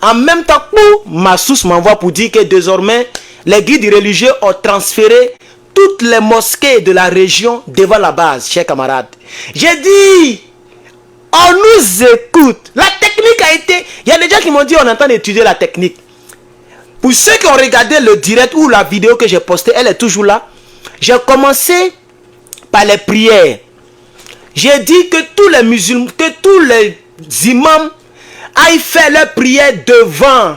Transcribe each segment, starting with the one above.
En même temps, ma source m'envoie pour dire que désormais, les guides religieux ont transféré toutes les mosquées de la région devant la base, chers camarades. J'ai dit, on nous écoute. La technique a été... Il y a des gens qui m'ont dit, on entend étudier la technique. Pour ceux qui ont regardé le direct ou la vidéo que j'ai postée, elle est toujours là. J'ai commencé par les prières. J'ai dit que tous les musulmans, que tous les imams aillent faire leurs prières devant.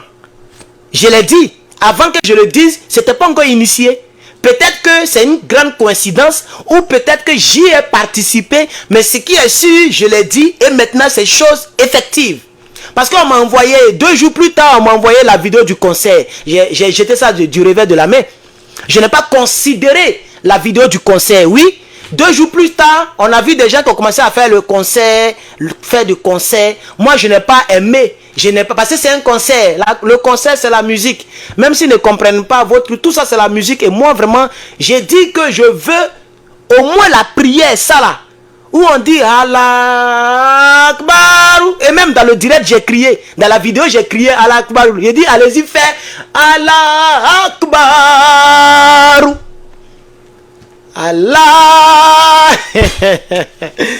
Je l'ai dit. Avant que je le dise, ce n'était pas encore initié. Peut-être que c'est une grande coïncidence ou peut-être que j'y ai participé. Mais ce qui est sûr, je l'ai dit et maintenant c'est chose effective. Parce qu'on m'a envoyé, 2 jours plus tard, on m'a envoyé la vidéo du concert. J'ai jeté ça du revers de la main. Je n'ai pas considéré la vidéo du concert, oui. 2 jours plus tard, on a vu des gens qui ont commencé à faire le concert, faire du concert. Moi, je n'ai pas aimé. Je n'ai pas, parce que c'est un concert. Le concert, c'est la musique. Même s'ils ne comprennent pas votre, tout ça, c'est la musique. Et moi, vraiment, j'ai dit que je veux au moins la prière, ça là. Où on dit Allah Akbar. Et même dans le direct, j'ai crié. Dans la vidéo, j'ai crié Allah Akbar. J'ai dit, allez-y, faire Allah Akbar. Allah.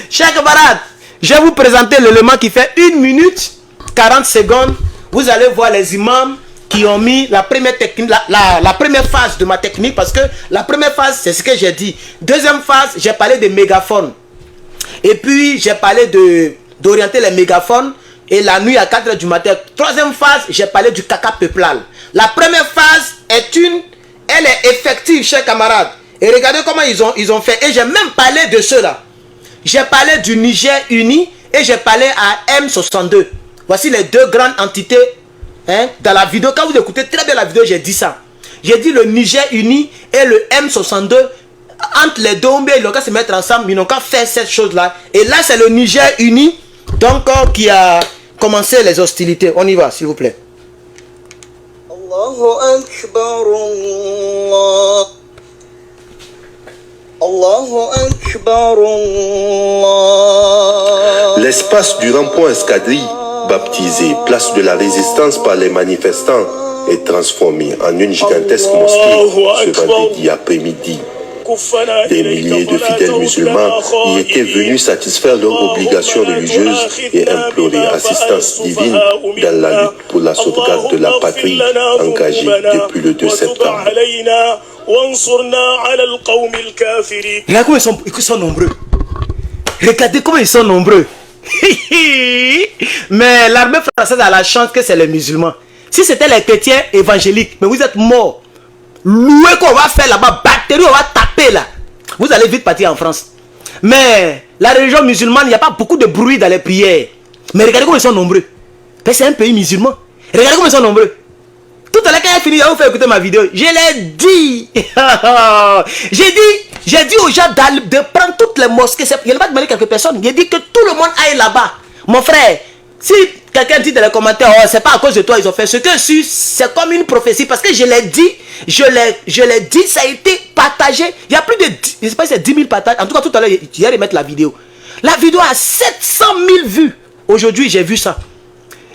Chers camarades, je vais vous présenter l'élément qui fait 1 minute 40 secondes. Vous allez voir les imams qui ont mis la première technique, la première phase de ma technique. Parce que la première phase, c'est ce que j'ai dit. Deuxième phase, j'ai parlé des mégaphones. Et puis, j'ai parlé d'orienter les mégaphones. Et la nuit à 4 h du matin. Troisième phase, j'ai parlé du caca peuplal. La première phase elle est effective, chers camarades. Et regardez comment ils ont fait. Et j'ai même parlé de ceux-là. J'ai parlé du Niger uni et j'ai parlé à M62. Voici les 2 grandes entités. Dans la vidéo, quand vous écoutez très bien la vidéo, j'ai dit ça. J'ai dit le Niger uni et le M62. Entre les deux, ils n'ont qu'à se mettre ensemble, ils n'ont qu'à faire cette chose-là. Et là, c'est le Niger uni, donc, qui a commencé les hostilités. On y va, s'il vous plaît. Allahu Akbar, Allah. Allahu Akbar, Allah. L'espace du rond-point Escadrille, baptisé Place de la Résistance par les manifestants, est transformé en une gigantesque mosquée ce vendredi après-midi. Des milliers de fidèles musulmans y étaient venus satisfaire leurs obligations religieuses et implorer assistance divine dans la lutte pour la sauvegarde de la patrie engagée depuis le 2 septembre. Là, comment ils sont nombreux. Regardez comment ils sont nombreux. Mais l'armée française a la chance que c'est les musulmans. Si c'était les chrétiens évangéliques, mais vous êtes morts. Louer qu'on va faire là-bas, batterie, on va taper là. Vous allez vite partir en France. Mais la religion musulmane, il n'y a pas beaucoup de bruit dans les prières. Mais regardez comment ils sont nombreux. C'est un pays musulman. Regardez comment ils sont nombreux. Tout à l'heure, quand j'ai fini, je vous faire écouter ma vidéo. Je l'ai dit. J'ai dit aux gens de prendre toutes les mosquées. Il n'y a pas demandé quelques personnes. J'ai dit que tout le monde aille là-bas. Mon frère, si quelqu'un dit dans les commentaires, oh, c'est pas à cause de toi, ils ont fait ce que c'est comme une prophétie. Parce que je l'ai dit, ça a été partagé. Il y a plus de, je ne sais pas si c'est 10 000 partages. En tout cas, tout à l'heure, je vais remettre la vidéo. La vidéo a 700 000 vues. Aujourd'hui, j'ai vu ça.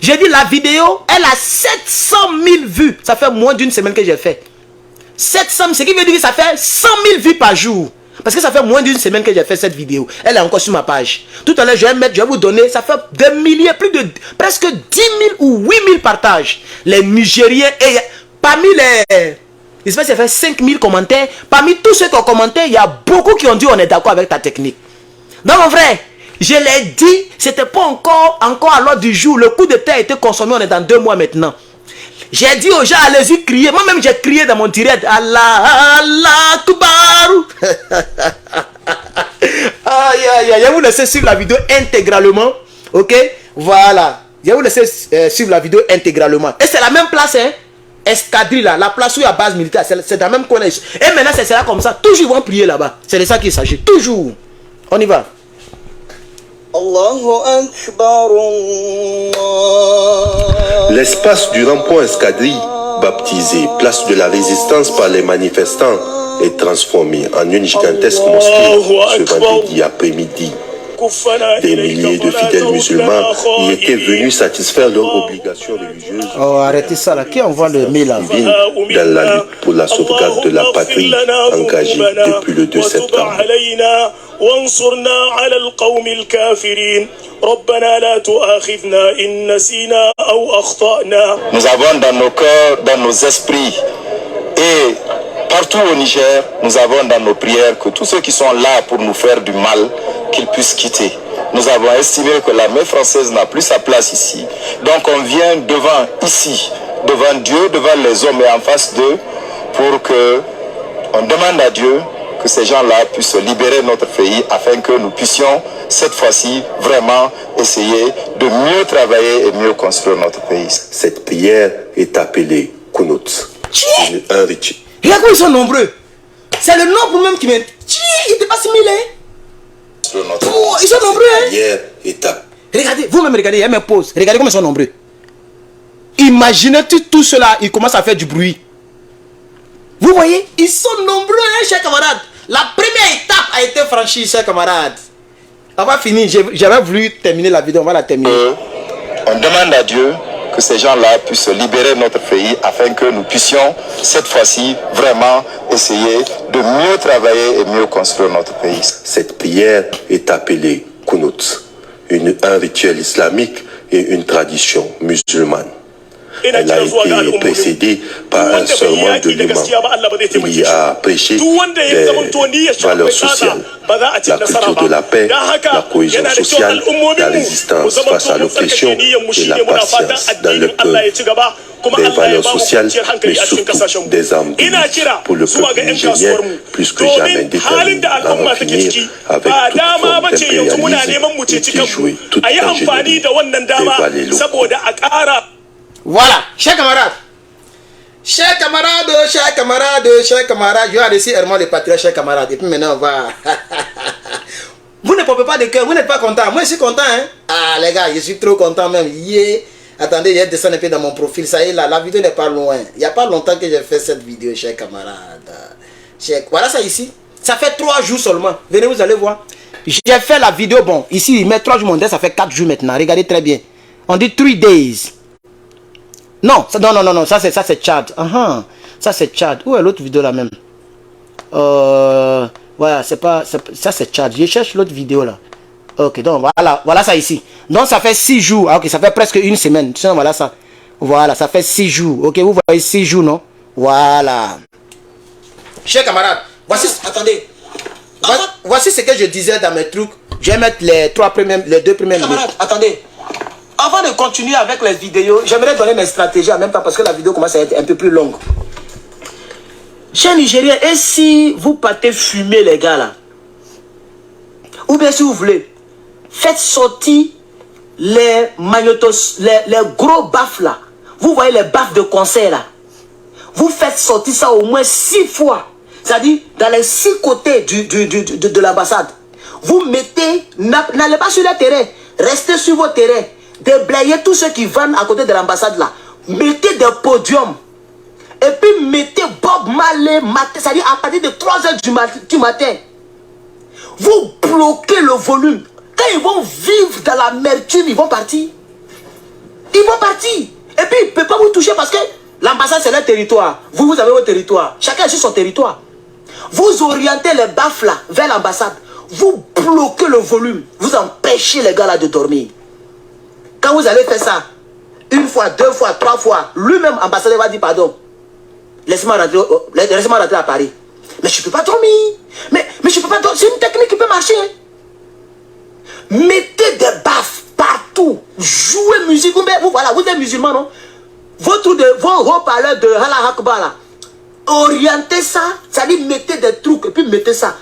J'ai dit, la vidéo, elle a 700 000 vues. Ça fait moins d'une semaine que j'ai fait. 700 000, ce qui veut dire que ça fait 100 000 vues par jour. Parce que ça fait moins d'une semaine que j'ai fait cette vidéo. Elle est encore sur ma page. Tout à l'heure, je vais vous donner, ça fait des milliers, presque 10 000 ou 8 000 partages. Les Nigériens, et parmi les... Je sais pas si ça fait 5 000 commentaires. Parmi tous ceux qui ont commenté, il y a beaucoup qui ont dit on est d'accord avec ta technique. Donc mon frère, je l'ai dit, c'était pas encore à l'ordre du jour. Le coup de terre a été consommé, on est dans 2 mois maintenant. J'ai dit aux gens, allez-y crier. Moi-même, j'ai crié dans mon direct. Allah, Allah, Akbar. Aïe, aïe, aïe. Je vais vous laisser suivre la vidéo intégralement. Ok? Voilà. Je vais vous laisser suivre la vidéo intégralement. Et c'est la même place, hein? Escadrille, là. La place où il y a base militaire. C'est dans la même coin. Et maintenant, c'est là comme ça. Toujours, ils vont prier là-bas. C'est de ça qu'il s'agit. Toujours. On y va. L'espace du rond-point Escadrille, baptisé Place de la Résistance par les manifestants, est transformé en une gigantesque mosquée ce vendredi après-midi. Des milliers de fidèles musulmans y étaient venus satisfaire leurs obligations religieuses. Oh, arrêtez ça là. Qui envoie le mail là? Dans la lutte pour la sauvegarde de la patrie engagée depuis le 2 septembre. وانصرنا على القوم الكافرين ربنا لا تؤاخذنا إن نسينا أو أخطأنا. Nous avons dans nos cœurs, dans nos esprits et partout au Niger, nous avons dans nos prières que tous ceux qui sont là pour nous faire du mal, qu'ils puissent quitter. Nous avons estimé que l'armée française n'a plus sa place ici. Donc on vient devant Dieu, devant les hommes et en face d'eux, pour que on demande à Dieu que ces gens-là puissent libérer notre pays afin que nous puissions cette fois-ci vraiment essayer de mieux travailler et mieux construire notre pays. Cette prière est appelée Kunut. Un rituel. Regarde comment ils sont nombreux. C'est le nombre même qui m'est... Il dépasse 1000, hein? Oh, ils sont nombreux, hein? Prière est appelée. Regardez, vous-même regardez, il y a mes pauses. Regardez comment ils sont nombreux. Imaginez tout cela, ils commencent à faire du bruit. Vous voyez, ils sont nombreux, hein, chers camarades. La première étape a été franchie, chers camarades. On va finir. J'avais voulu terminer la vidéo, on va la terminer. On demande à Dieu que ces gens-là puissent libérer notre pays afin que nous puissions cette fois-ci vraiment essayer de mieux travailler et mieux construire notre pays. Cette prière est appelée Kunut, un rituel islamique et une tradition musulmane. Elle a été précédée par un sermon de l'imam. Il y a prêché des valeurs sociales, la culture de la paix, la cohésion sociale, la résistance face à l'oppression et la patience dans le peuple. Des valeurs sociales, mais surtout des armes pour le peuple nigérien, plus que jamais déterminé à en finir avec toute forme d'impérialisme et qui jouait toute ingénierie des valets locaux. Voilà, chers camarades, je vais adresser Herman les patriotes, chers camarades, et puis maintenant on va... Vous ne pouvez pas de cœur, vous n'êtes pas content, moi je suis content, hein. Ah les gars, je suis trop content même, yeah. Attendez, je descends un peu dans mon profil, ça y est là, la vidéo n'est pas loin. Il n'y a pas longtemps que j'ai fait cette vidéo, chers camarades. Voilà ça ici, ça fait 3 jours seulement, venez vous allez voir. J'ai fait la vidéo, bon, ici il met 3 jours mondial, ça fait 4 jours maintenant, regardez très bien. On dit 3 days. Non, ça c'est Tchad. Ça c'est Tchad. Où est l'autre vidéo là même? Voilà, ça c'est Tchad. Je cherche l'autre vidéo là. Ok, donc voilà ça ici. Donc ça fait 6 jours. Ok, ça fait presque une semaine. Sinon, voilà ça. Voilà, ça fait 6 jours. Ok, vous voyez 6 jours, non? Voilà. Chers camarades, voici, attendez. Voici ce que je disais dans mes trucs. Je vais mettre les 2 premières vidéos. Attendez. Avant de continuer avec les vidéos, j'aimerais donner mes stratégies en même temps parce que la vidéo commence à être un peu plus longue. Chers Nigériens, et si vous partez fumer les gars là, ou bien si vous voulez, faites sortir les magnétos, les gros baffes là. Vous voyez les baffes de concert là. Vous faites sortir ça au moins 6 fois. C'est-à-dire dans les 6 côtés de l'ambassade. Vous mettez, n'allez pas sur le terrain, restez sur vos terrains. Déblayez tous ceux qui vendent à côté de l'ambassade là. Mettez des podiums. Et puis mettez Bob Marley, c'est-à-dire à partir de 3h du matin. Vous bloquez le volume. Quand ils vont vivre dans l'amertume, ils vont partir. Ils vont partir. Et puis ils ne peuvent pas vous toucher parce que l'ambassade c'est leur territoire. Vous avez votre territoire. Chacun a sur son territoire. Vous orientez les baffes là vers l'ambassade. Vous bloquez le volume. Vous empêchez les gars là de dormir. Quand vous allez faire ça, 1 fois, 2 fois, 3 fois, lui-même, ambassadeur va dire pardon. Laissez-moi rentrer à Paris. Mais je ne peux pas dormir. Mais je ne peux pas dormir. C'est une technique qui peut marcher. Mettez des baffes partout. Jouez musique. Voilà, vous êtes musulman, non? Vos haut-parleurs de Allah Akbar là. Orientez ça. C'est-à-dire mettez des trucs et puis mettez ça.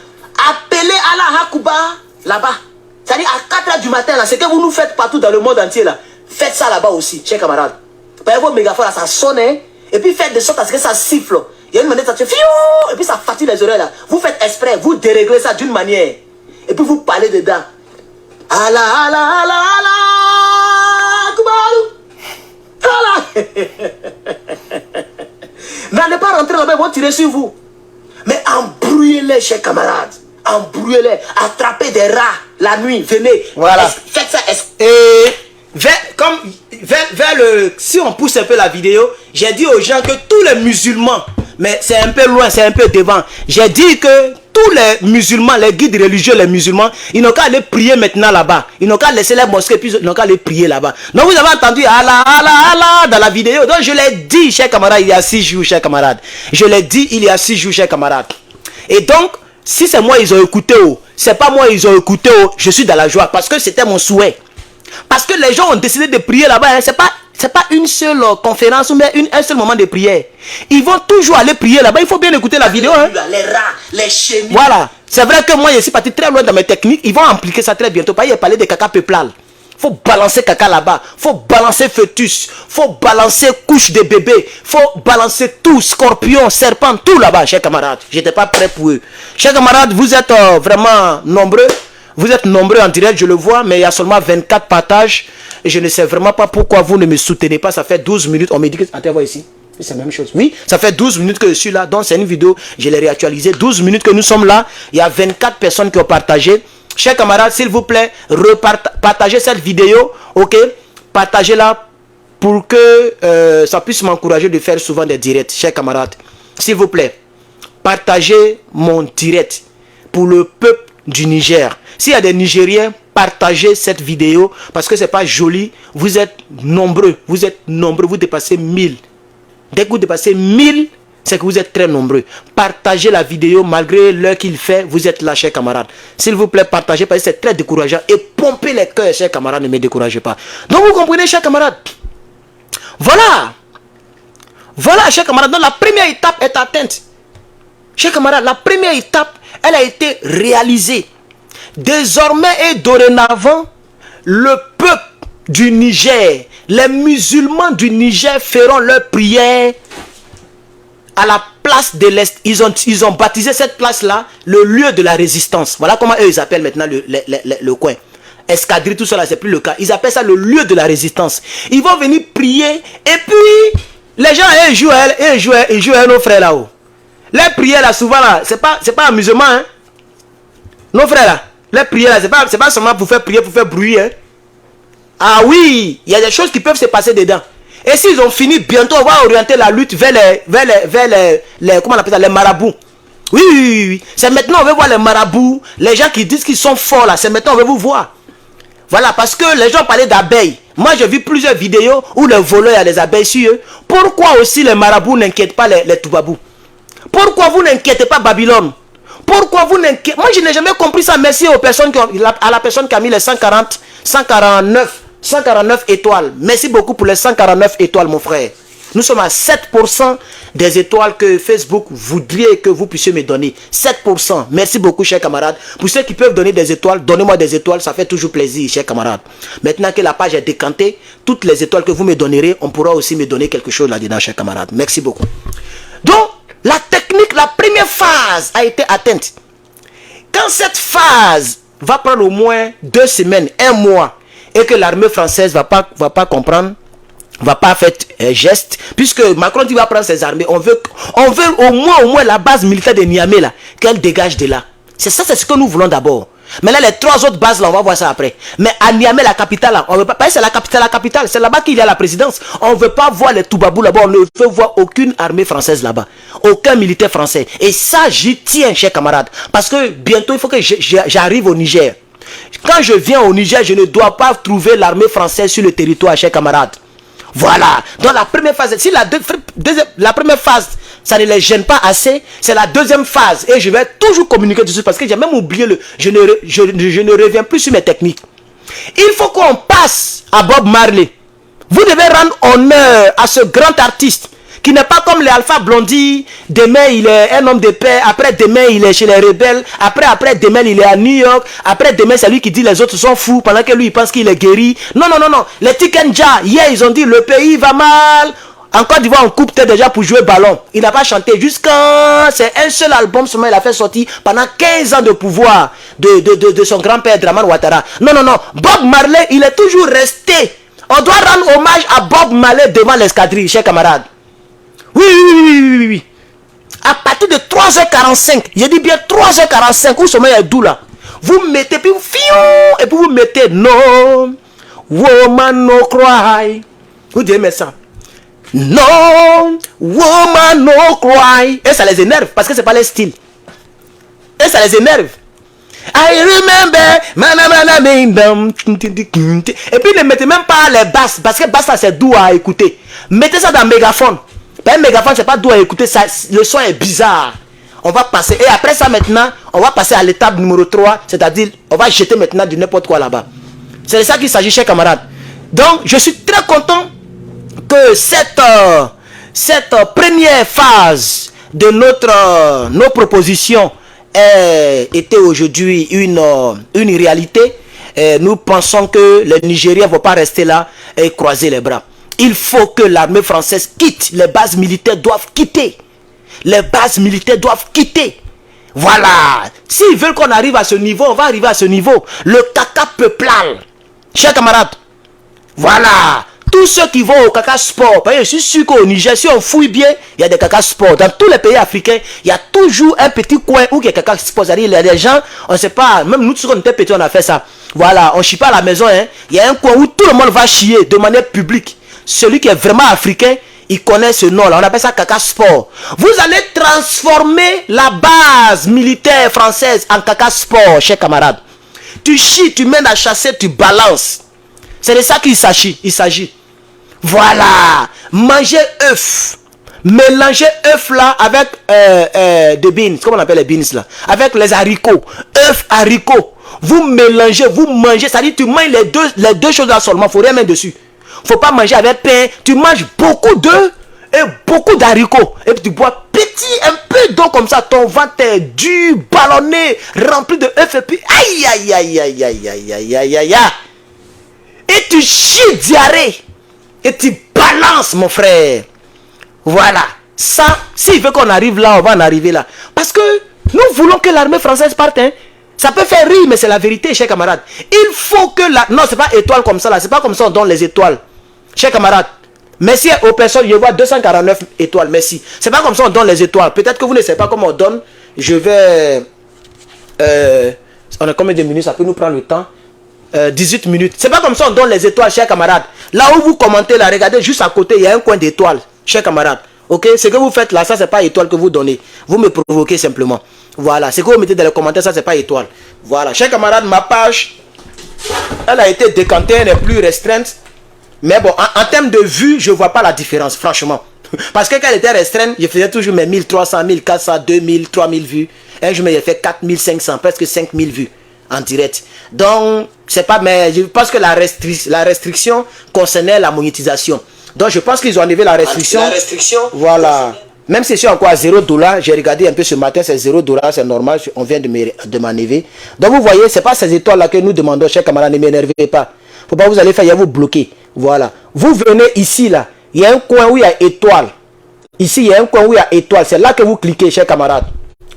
Appelez Allah Akbar là-bas. C'est-à-dire à 4h du matin, là, ce que vous nous faites partout dans le monde entier, là, faites ça là-bas aussi, chers camarades. Prenez vos mégaphones, là, ça sonne, hein, et puis faites de sorte à ce que ça siffle. Il y a une manière, ça fait fiou, et puis ça fatigue les oreilles, là. Vous faites exprès, vous déréglez ça d'une manière, et puis vous parlez dedans. Allah, Allah, Allah, Allah, Allah. N'allez pas rentrer là-bas, ils vont tirer sur vous. Mais embrouillez-les, chers camarades. Embrouillez-les, attrapez des rats la nuit, venez. Voilà. Faites ça. Et vers le... Si on pousse un peu la vidéo, j'ai dit aux gens que tous les musulmans, mais c'est un peu loin, c'est un peu devant. J'ai dit que tous les musulmans, les guides religieux, les musulmans, ils n'ont qu'à aller prier maintenant là-bas. Ils n'ont qu'à laisser les mosquées, puis ils n'ont qu'à aller prier là-bas. Donc vous avez entendu Allah, Allah, Allah dans la vidéo. Donc je l'ai dit, chers camarades, il y a 6 jours, chers camarades. Je l'ai dit il y a 6 jours, chers camarades. Et donc, si c'est moi, ils ont écouté, c'est pas moi, ils ont écouté, je suis dans la joie. Parce que c'était mon souhait. Parce que les gens ont décidé de prier là-bas. Hein. C'est pas une seule conférence, mais un seul moment de prière. Ils vont toujours aller prier là-bas. Il faut bien écouter la vidéo. Hein. Les rats, les chenilles. Voilà. C'est vrai que moi, je suis parti très loin dans mes techniques. Ils vont appliquer ça très bientôt. Il y a parlé de caca peuplal. Faut balancer caca là-bas. Faut balancer fœtus. Faut balancer couche de bébé. Faut balancer tout. Scorpion, serpent, tout là-bas, chers camarades. J'étais pas prêt pour eux. Chers camarades, vous êtes vraiment nombreux. Vous êtes nombreux en direct, je le vois, mais il y a seulement 24 partages. Et je ne sais vraiment pas pourquoi vous ne me soutenez pas. Ça fait 12 minutes. On me dit que... Attends, voir ici. C'est la même chose. Oui, ça fait 12 minutes que je suis là. Donc, c'est une vidéo. Je l'ai réactualisée. 12 minutes que nous sommes là. Il y a 24 personnes qui ont partagé. Chers camarades, s'il vous plaît, partagez cette vidéo. Ok? Partagez-la pour que ça puisse m'encourager de faire souvent des directs. Chers camarades, s'il vous plaît, partagez mon direct pour le peuple du Niger. S'il y a des Nigériens, partagez cette vidéo parce que c'est pas joli. Vous êtes nombreux. Vous dépassez 1000. Dès que vous dépassez 1000, c'est que vous êtes très nombreux. Partagez la vidéo malgré l'heure qu'il fait. Vous êtes là, chers camarades. S'il vous plaît, partagez parce que c'est très décourageant. Et pompez les cœurs, chers camarades, ne me découragez pas. Donc vous comprenez, chers camarades. Voilà. Voilà, chers camarades. Donc la première étape est atteinte. Chers camarades, la première étape, elle a été réalisée. Désormais et dorénavant, le peuple du Niger, les musulmans du Niger feront leur prière à la place de l'Est. Ils ont baptisé cette place-là le lieu de la résistance. Voilà comment eux ils appellent maintenant le coin. Escadrille, tout cela, c'est plus le cas. Ils appellent ça le lieu de la résistance. Ils vont venir prier et puis les gens ils jouent à nos frères là-haut. Les prières là, souvent là, c'est pas amusement, hein. Nos frères là, les prières là, c'est pas seulement pour faire prier, pour faire bruit, hein. Ah oui, il y a des choses qui peuvent se passer dedans. Et s'ils ont fini, bientôt on va orienter la lutte vers les comment on appelle ça, les marabouts. Oui. C'est maintenant on veut voir les marabouts, les gens qui disent qu'ils sont forts là, c'est maintenant on veut vous voir. Voilà, parce que les gens parlaient d'abeilles. Moi j'ai vu plusieurs vidéos où les voleurs, il y a des abeilles sur eux. Pourquoi aussi les marabouts n'inquiètent pas les toubabous? Pourquoi vous n'inquiétez pas Babylone? Pourquoi vous n'inquiétez... Moi, je n'ai jamais compris ça. Merci aux personnes à la personne qui a mis les 149 étoiles. Merci beaucoup pour les 149 étoiles, mon frère. Nous sommes à 7% des étoiles que Facebook voudrait que vous puissiez me donner. 7%. Merci beaucoup, chers camarades. Pour ceux qui peuvent donner des étoiles, donnez-moi des étoiles. Ça fait toujours plaisir, chers camarades. Maintenant que la page est décantée, toutes les étoiles que vous me donnerez, on pourra aussi me donner quelque chose là-dedans, chers camarades. Merci beaucoup. Donc, la technique, la première phase a été atteinte. Quand cette phase va prendre au moins 2 semaines, 1 mois, et que l'armée française va pas comprendre, va pas faire geste, puisque Macron dit va prendre ses armées, on veut au moins la base militaire de Niamey là, qu'elle dégage de là. C'est ça, c'est ce que nous voulons d'abord. Mais là, les 3 autres bases là, on va voir ça après. Mais à Niamey, la capitale là, on veut pas, parce que c'est la capitale, c'est là-bas qu'il y a la présidence. On veut pas voir les Toubabous là-bas, on ne veut voir aucune armée française là-bas, aucun militaire français. Et ça, j'y tiens, chers camarades, parce que bientôt, il faut que j'arrive au Niger. Quand je viens au Niger, je ne dois pas trouver l'armée française sur le territoire, chers camarades. Voilà. Dans la première phase, si la première phase, ça ne les gêne pas assez, c'est la deuxième phase. Et je vais toujours communiquer dessus parce que j'ai même oublié je ne reviens plus sur mes techniques. Il faut qu'on passe à Bob Marley. Vous devez rendre honneur à ce grand artiste qui n'est pas comme les Alpha Blondy. Demain il est un homme de paix, après demain il est chez les rebelles, après demain il est à New York, après demain c'est lui qui dit les autres sont fous pendant que lui il pense qu'il est guéri. Non. Les Tikenja, hier ils ont dit le pays va mal. En Côte d'Ivoire on coupe déjà pour jouer ballon. Il n'a pas chanté jusqu'à... C'est un seul album seulement il a fait sortir pendant 15 ans de pouvoir de son grand-père Draman Ouattara. Non. Bob Marley il est toujours resté. On doit rendre hommage à Bob Marley devant l'escadrille, chers camarades. Oui. À partir de 3h45, je dis bien 3h45, où sommet est d'où là? Vous mettez, puis et puis vous mettez no woman no cry. Vous dites mais ça. No woman no cry. Et ça les énerve parce que c'est pas leur style. Et ça les énerve. I remember. Et puis ne mettez même pas les basses parce que basse c'est doux à écouter. Mettez ça dans mégaphone. Un mégaphone c'est pas doux à écouter, ça, le son est bizarre. On va passer et après ça maintenant on va passer à l'étape numéro 3, c'est-à-dire on va jeter maintenant du n'importe quoi là-bas. C'est de ça qu'il s'agit, chers camarades. Donc je suis très content que cette première phase de nos propositions était aujourd'hui une réalité. Nous pensons que les Nigériens ne vont pas rester là et croiser les bras. Il faut que l'armée française quitte. Les bases militaires doivent quitter. Les bases militaires doivent quitter. Voilà. S'ils veulent qu'on arrive à ce niveau, on va arriver à ce niveau. Le caca peuplal. Chers camarades. Voilà. Tous ceux qui vont au caca sport, parce que je suis sûr qu'au Niger, si on fouille bien, il y a des caca sport. Dans tous les pays africains, il y a toujours un petit coin où il y a caca sport. C'est-à-dire, il y a des gens, on ne sait pas, même nous, tous on était petits, on a fait ça. Voilà, on ne chie pas à la maison. Hein. Il y a un coin où tout le monde va chier de manière publique. Celui qui est vraiment africain, il connaît ce nom-là. On appelle ça caca sport. Vous allez transformer la base militaire française en caca sport, chers camarades. Tu chies, tu mènes à chasser, tu balances. C'est de ça qu'il s'agit. Voilà. Manger œuf. Mélanger œuf là avec des beans. Comment on appelle les beans là? Avec les haricots. œuf, haricots. Vous mélangez, vous mangez. C'est-à-dire tu manges les deux choses là seulement. Il ne faut rien mettre dessus. Il ne faut pas manger avec pain. Tu manges beaucoup d'œufs et beaucoup d'haricots. Et puis tu bois un peu d'eau comme ça. Ton ventre est dur, ballonné, rempli de œufs. Et puis aïe aïe aïe aïe aïe aïe aïe aïe aïe. Et tu chies diarrhée. Et tu balances, mon frère. Voilà. Ça, s'il veut qu'on arrive là, on va en arriver là. Parce que nous voulons que l'armée française parte. Hein. Ça peut faire rire, mais c'est la vérité, chers camarades. Il faut que la... Non, c'est pas étoile comme ça là. C'est pas comme ça on donne les étoiles. Chers camarades. Merci aux personnes. Je vois 249 étoiles. Merci. C'est pas comme ça on donne les étoiles. Peut-être que vous ne savez pas comment on donne. Je vais... on a combien de minutes? Ça peut nous prendre le temps. 18 minutes. C'est pas comme ça on donne les étoiles, chers camarades. Là où vous commentez là, regardez juste à côté, il y a un coin d'étoiles, chers camarades. Ok, ce que vous faites là, ça c'est pas étoile que vous donnez. Vous me provoquez simplement. Voilà, ce que vous mettez dans les commentaires, ça c'est pas étoile. Voilà, chers camarades, ma page, elle a été décantée, elle n'est plus restreinte. Mais bon, en termes de vues, je vois pas la différence, franchement. Parce que quand elle était restreinte, je faisais toujours mes 1300, 1400, 2000, 3000 vues. Un jour, j'ai fait 4500, presque 5000 vues en direct. Donc, c'est pas, mais je pense que la restriction concernait la monétisation. Donc, je pense qu'ils ont enlevé la restriction. Voilà. Même si c'est encore à $0, j'ai regardé un peu ce matin, c'est $0, c'est normal, on vient de m'enlever. Donc, vous voyez, c'est pas ces étoiles-là que nous demandons, chers camarades, ne m'énervez pas. Faut pas vous allez faire, il y a vous bloquer. Voilà. Vous venez ici, là, il y a un coin où il y a étoile. Ici, il y a un coin où il y a étoile. C'est là que vous cliquez, chers camarades.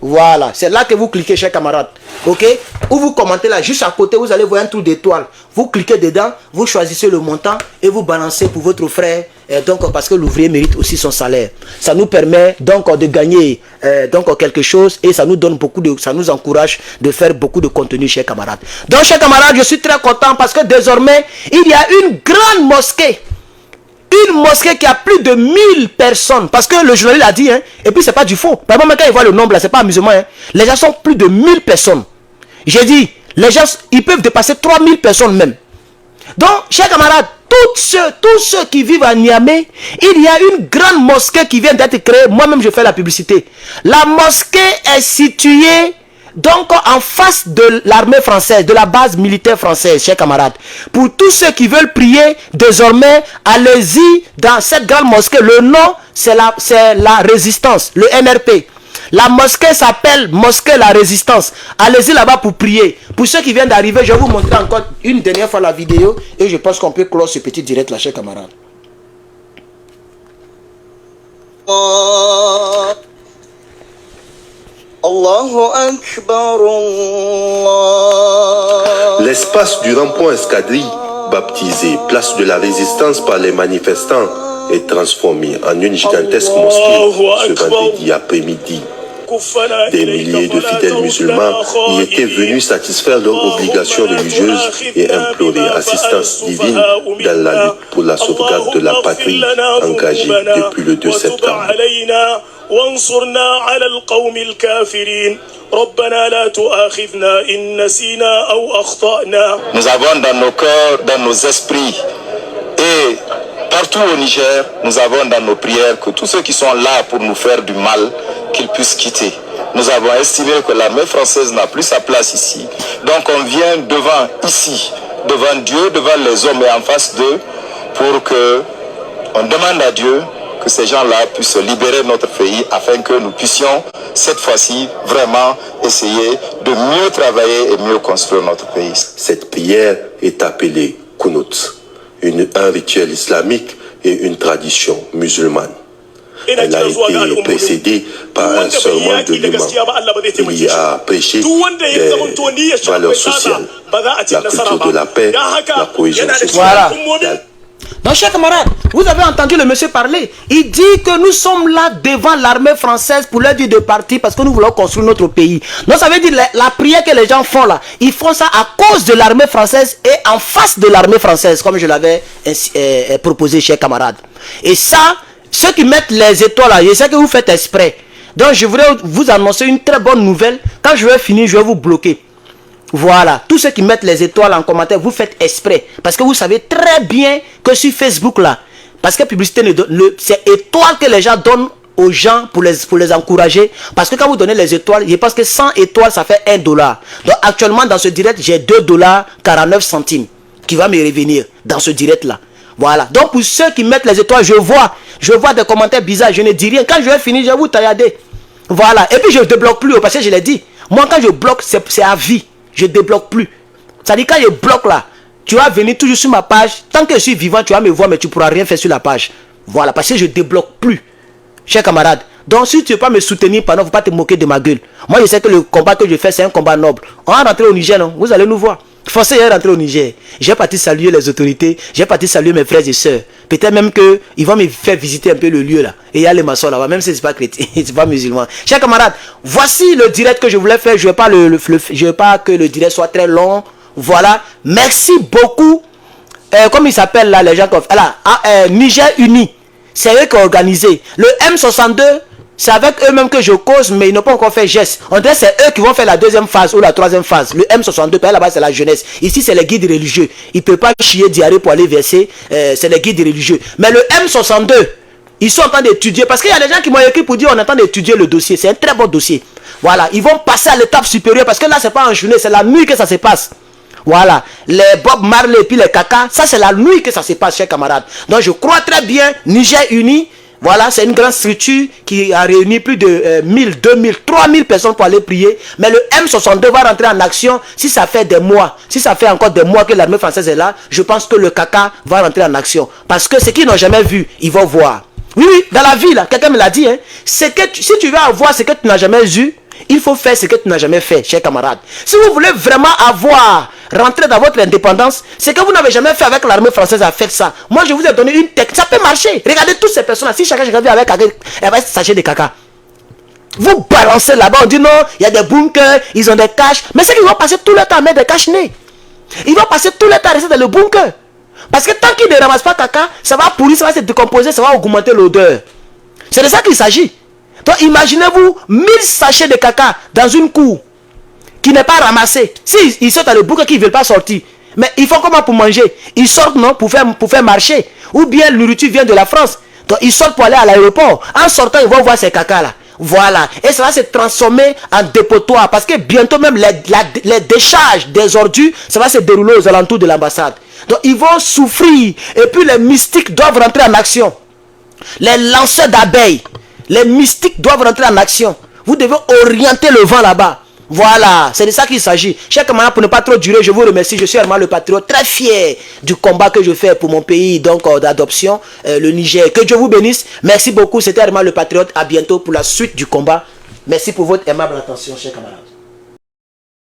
Voilà, c'est là que vous cliquez, chers camarades. Ok? Ou vous commentez là, juste à côté, vous allez voir un trou d'étoile. Vous cliquez dedans, vous choisissez le montant et vous balancez pour votre frère. Et donc, parce que l'ouvrier mérite aussi son salaire. Ça nous permet donc de gagner donc quelque chose et ça nous donne ça nous encourage de faire beaucoup de contenu, chers camarades. Donc, chers camarades, je suis très content parce que désormais, il y a une grande mosquée. Une mosquée qui a plus de 1000 personnes. Parce que le journaliste a dit, hein, et puis c'est pas du faux. Par exemple, quand ils voient le nombre là, c'est pas amusement. Hein, les gens sont plus de 1000 personnes. J'ai dit, les gens, ils peuvent dépasser 3000 personnes même. Donc, chers camarades, tous ceux qui vivent à Niamey, il y a une grande mosquée qui vient d'être créée. Moi-même, je fais la publicité. La mosquée est située donc en face de l'armée française, de la base militaire française, chers camarades. Pour tous ceux qui veulent prier, désormais, allez-y dans cette grande mosquée. Le nom, c'est la Résistance, le NRP. La mosquée s'appelle Mosquée La Résistance. Allez-y là-bas pour prier. Pour ceux qui viennent d'arriver, je vais vous montrer encore une dernière fois la vidéo. Et je pense qu'on peut clore ce petit direct là, chers camarades. L'espace du rond-point Escadrille, baptisé Place de la Résistance par les manifestants, est transformé en une gigantesque mosquée ce vendredi après-midi. Des milliers de fidèles musulmans y étaient venus satisfaire leurs obligations religieuses et implorer assistance divine dans la lutte pour la sauvegarde de la patrie engagée depuis le 2 septembre. Nous avons dans nos cœurs, dans nos esprits et partout au Niger, nous avons dans nos prières que tous ceux qui sont là pour nous faire du mal, qu'ils puissent quitter. Nous avons estimé que l'armée française n'a plus sa place ici. Donc on vient devant Dieu, devant les hommes et en face d'eux, pour que on demande à Dieu que ces gens-là puissent libérer notre pays afin que nous puissions cette fois-ci vraiment essayer de mieux travailler et mieux construire notre pays. Cette prière est appelée Kunut, un rituel islamique et une tradition musulmane. Elle a été précédée par un sermon de l'imam. Il y a prêché des valeurs sociales, la culture de la paix, la cohésion sociale. Voilà. Donc, chers camarades, vous avez entendu le monsieur parler. Il dit que nous sommes là devant l'armée française pour leur dire de partir parce que nous voulons construire notre pays. Donc, ça veut dire la prière que les gens font là, ils font ça à cause de l'armée française et en face de l'armée française, comme je l'avais proposé, chers camarades. Et ça, ceux qui mettent les étoiles là, je sais que vous faites exprès. Donc, je voudrais vous annoncer une très bonne nouvelle. Quand je vais finir, je vais vous bloquer. Voilà, tous ceux qui mettent les étoiles en commentaire, vous faites exprès. Parce que vous savez très bien que sur Facebook là, parce que publicité, c'est étoiles que les gens donnent aux gens pour les encourager. Parce que quand vous donnez les étoiles, je pense que 100 étoiles, ça fait $1. Donc actuellement dans ce direct, j'ai $2,49 qui va me revenir dans ce direct là. Voilà, donc pour ceux qui mettent les étoiles, je vois des commentaires bizarres, je ne dis rien. Quand je vais finir, je vais vous taillarder. Voilà, et puis je ne débloque plus, parce que je l'ai dit. Moi quand je bloque, c'est à vie. Je débloque plus. C'est-à-dire quand je bloque là, tu vas venir toujours sur ma page. Tant que je suis vivant, tu vas me voir, mais tu ne pourras rien faire sur la page. Voilà, parce que je débloque plus. Chers camarades. Donc si tu ne veux pas me soutenir, pardon, il ne faut pas te moquer de ma gueule. Moi je sais que le combat que je fais, c'est un combat noble. On va rentrer au Niger, non? Vous allez nous voir. Forcez à rentrer au Niger. J'ai parti saluer les autorités. J'ai parti saluer mes frères et sœurs. Peut-être même qu'ils vont me faire visiter un peu le lieu là. Et il y a les maçons là-bas, même si ce n'est pas chrétien, ce n'est pas musulman. Chers camarades, voici le direct que je voulais faire. Je ne veux pas que le direct soit très long. Voilà. Merci beaucoup. Comme il s'appelle là, les gens comme... Niger Uni. C'est eux qui ont organisé. Le M62... C'est avec eux-mêmes que je cause, mais ils n'ont pas encore fait geste. On dirait que c'est eux qui vont faire la deuxième phase ou la troisième phase. Le M62, là-bas, c'est la jeunesse. Ici, c'est les guides religieux. Ils ne peuvent pas chier diarrhée pour aller verser. C'est les guides religieux. Mais le M62, ils sont en train d'étudier. Parce qu'il y a des gens qui m'ont écrit pour dire on est en train d'étudier le dossier. C'est un très bon dossier. Voilà. Ils vont passer à l'étape supérieure. Parce que là, ce n'est pas en journée. C'est la nuit que ça se passe. Voilà. Les Bob Marley et puis les caca. Ça, c'est la nuit que ça se passe, chers camarades. Donc, je crois très bien, Niger Uni. Voilà, c'est une grande structure qui a réuni plus de 1000, 2000, 3000 personnes pour aller prier. Mais le M62 va rentrer en action si ça fait des mois. Si ça fait encore des mois que l'armée française est là, je pense que le caca va rentrer en action. Parce que ce qu'ils n'ont jamais vu, ils vont voir. Oui, oui, dans la vie, là, quelqu'un me l'a dit. Hein, si tu veux avoir ce que tu n'as jamais vu, il faut faire ce que tu n'as jamais fait, chers camarades. Si vous voulez vraiment rentrer dans votre indépendance, c'est que vous n'avez jamais fait avec l'armée française à faire ça. Moi, je vous ai donné une technique. Ça peut marcher. Regardez toutes ces personnes-là. Si chacun vient avec un sachet de caca, vous balancez là-bas. On dit non, il y a des bunkers, ils ont des caches. Mais c'est qu'ils vont passer tout le temps à mettre des caches-nez. Ils vont passer tout le temps à rester dans le bunker. Parce que tant qu'ils ne ramassent pas caca, ça va pourrir, ça va se décomposer, ça va augmenter l'odeur. C'est de ça qu'il s'agit. Donc imaginez-vous 1000 sachets de caca dans une cour qui n'est pas ramassé. Si ils sortent dans le bouquet qui ne veulent pas sortir, mais ils font comment pour manger? Ils sortent non pour faire marcher. Ou bien la nourriture vient de la France. Donc ils sortent pour aller à l'aéroport. En sortant, ils vont voir ces caca là. Voilà. Et ça va se transformer en dépotoir. Parce que bientôt même les décharges des ordures, ça va se dérouler aux alentours de l'ambassade. Donc ils vont souffrir. Et puis les mystiques doivent rentrer en action. Les lanceurs d'abeilles. Les mystiques doivent rentrer en action. Vous devez orienter le vent là-bas. Voilà, c'est de ça qu'il s'agit. Chers camarades, pour ne pas trop durer, je vous remercie. Je suis Herman le Patriote, très fier du combat que je fais pour mon pays, donc d'adoption, le Niger. Que Dieu vous bénisse. Merci beaucoup, c'était Herman le Patriote. À bientôt pour la suite du combat. Merci pour votre aimable attention, chers camarades.